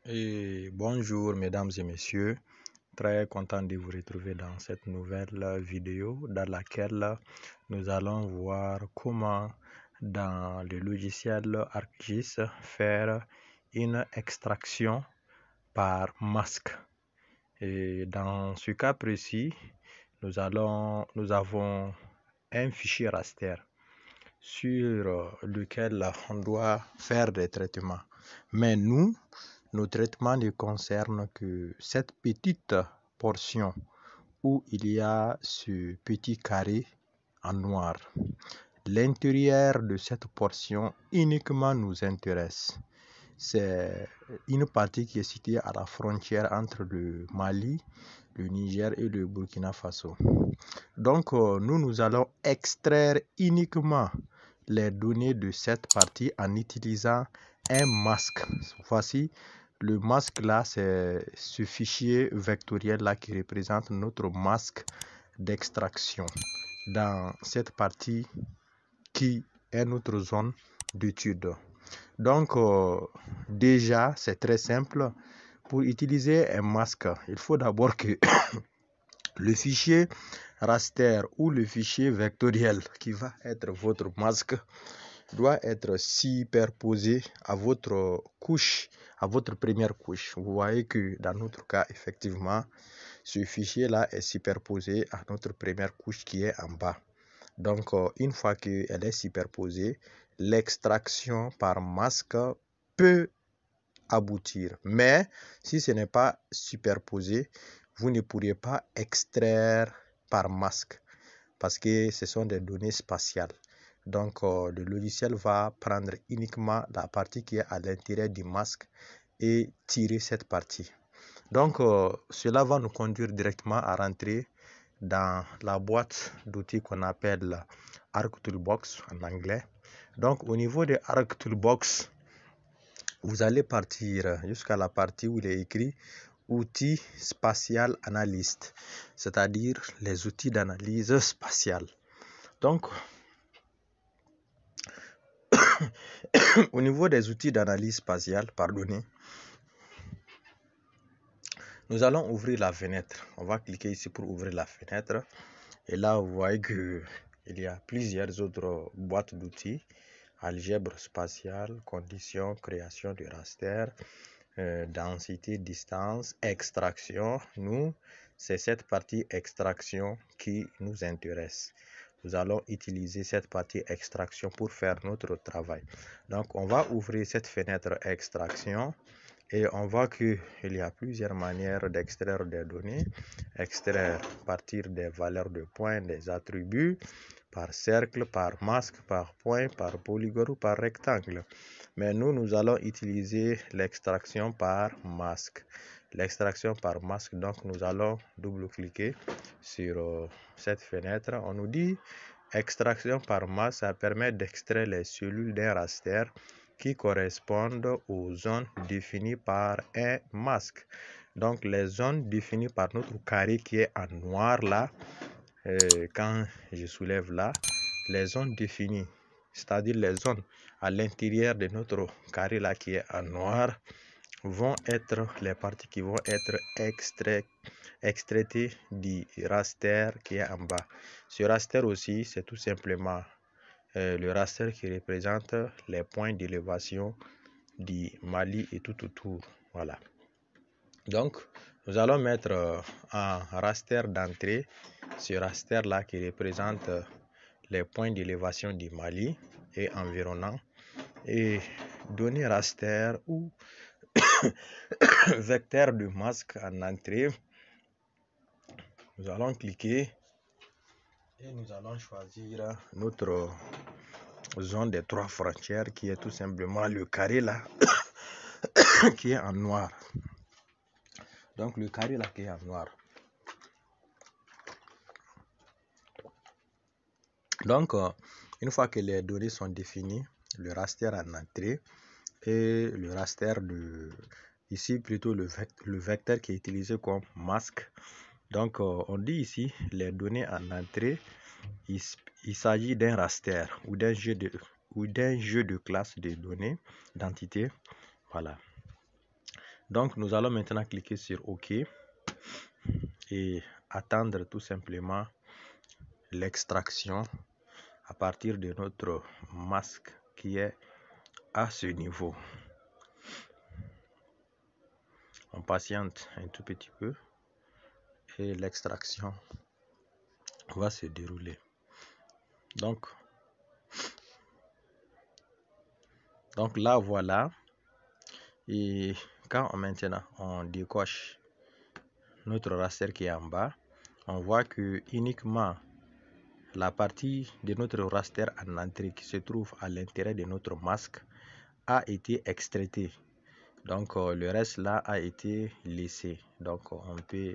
Et bonjour mesdames et messieurs, très content de vous retrouver dans cette nouvelle vidéo dans laquelle nous allons voir comment dans le logiciel ArcGIS faire une extraction par masque. Et dans ce cas précis, nous avons un fichier raster sur lequel on doit faire des traitements. Mais nos traitements ne concernent que cette petite portion où il y a ce petit carré en noir. L'intérieur de cette portion uniquement nous intéresse. C'est une partie qui est située à la frontière entre le Mali, le Niger et le Burkina Faso. Donc, nous allons extraire uniquement les données de cette partie en utilisant un masque. Voici le masque là, c'est ce fichier vectoriel là qui représente notre masque d'extraction dans cette partie qui est notre zone d'étude. Donc déjà c'est très simple. Pour utiliser un masque, il faut d'abord que le fichier raster ou le fichier vectoriel qui va être votre masque doit être superposé à votre couche, à votre première couche. Vous voyez que dans notre cas, effectivement, ce fichier-là est superposé à notre première couche qui est en bas. Donc, une fois qu'elle est superposée, l'extraction par masque peut aboutir. Mais si ce n'est pas superposé, vous ne pourrez pas extraire par masque parce que ce sont des données spatiales. Donc, le logiciel va prendre uniquement la partie qui est à l'intérieur du masque et tirer cette partie. Donc, cela va nous conduire directement à rentrer dans la boîte d'outils qu'on appelle ArcToolbox en anglais. Donc, au niveau de ArcToolbox, vous allez partir jusqu'à la partie où il est écrit outils spatial analyst, c'est-à-dire les outils d'analyse spatiale. Donc, au niveau des outils d'analyse spatiale, nous allons ouvrir la fenêtre. On va cliquer ici pour ouvrir la fenêtre. Et là, vous voyez qu'il y a plusieurs autres boîtes d'outils. Algèbre spatiale, conditions, création de raster, densité, distance, extraction. Nous, c'est cette partie extraction qui nous intéresse. Nous allons utiliser cette partie extraction pour faire notre travail. Donc, on va ouvrir cette fenêtre extraction et on voit qu'il y a plusieurs manières d'extraire des données. Extraire à partir des valeurs de points, des attributs, par cercle, par masque, par point, par polygone ou par rectangle. Mais nous allons utiliser l'extraction par masque. L'extraction par masque, donc nous allons double-cliquer sur cette fenêtre. On nous dit extraction par masque, ça permet d'extraire les cellules d'un raster qui correspondent aux zones définies par un masque. Donc les zones définies par notre carré qui est en noir là, quand je soulève là, les zones définies, c'est-à-dire les zones à l'intérieur de notre carré là qui est en noir, vont être les parties qui vont être extraitées du raster qui est en bas. Ce raster aussi, c'est tout simplement le raster qui représente les points d'élévation du Mali et tout autour. Voilà. Donc, nous allons mettre un raster d'entrée, ce raster là qui représente les points d'élévation du Mali et environnant, et donner raster ou vecteur de masque en entrée. Nous allons cliquer et nous allons choisir notre zone des trois frontières qui est tout simplement le carré là qui est en noir. Donc le carré là qui est en noir. Donc une fois que les données sont définies, le raster en entrée et le raster de ici plutôt le vecteur qui est utilisé comme masque. Donc on dit ici les données en entrée, il s'agit d'un raster ou d'un jeu de classe de données d'entité. Voilà. Donc nous allons maintenant cliquer sur OK et attendre tout simplement l'extraction à partir de notre masque qui est à ce niveau. On patiente un tout petit peu et l'extraction va se dérouler. Donc là voilà, et quand maintenant on décoche notre raster qui est en bas, on voit que uniquement la partie de notre raster en entrée qui se trouve à l'intérieur de notre masque a été extraitée. Donc le reste là a été laissé. Donc on peut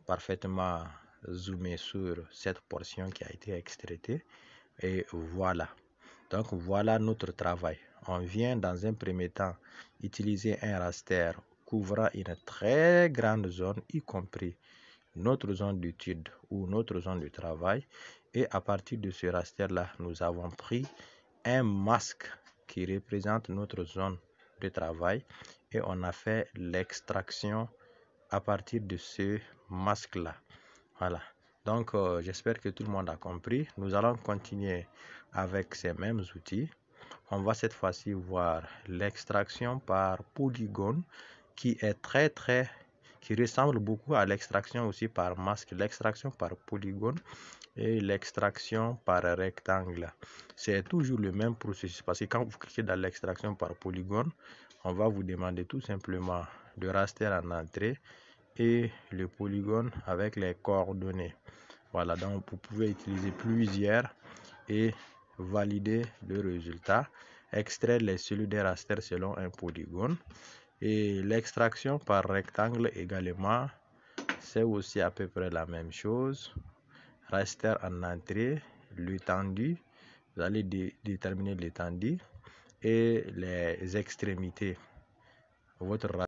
parfaitement zoomer sur cette portion qui a été extraitée et voilà. Donc voilà notre travail. On vient dans un premier temps utiliser un raster couvrant une très grande zone, y compris notre zone d'étude ou notre zone de travail, et à partir de ce raster là nous avons pris un masque qui représente notre zone de travail et on a fait l'extraction à partir de ce masque là. Voilà, donc j'espère que tout le monde a compris. Nous allons continuer avec ces mêmes outils. On va cette fois-ci voir l'extraction par polygone qui est qui ressemble beaucoup à l'extraction aussi par masque, l'extraction par polygone et l'extraction par rectangle. C'est toujours le même processus parce que quand vous cliquez dans l'extraction par polygone, on va vous demander tout simplement de raster en entrée et le polygone avec les coordonnées. Voilà, donc vous pouvez utiliser plusieurs et valider le résultat, extraire les cellules des rasters selon un polygone. Et l'extraction par rectangle également, c'est aussi à peu près la même chose. Raster en entrée, l'étendue, vous allez déterminer l'étendue et les extrémités. Votre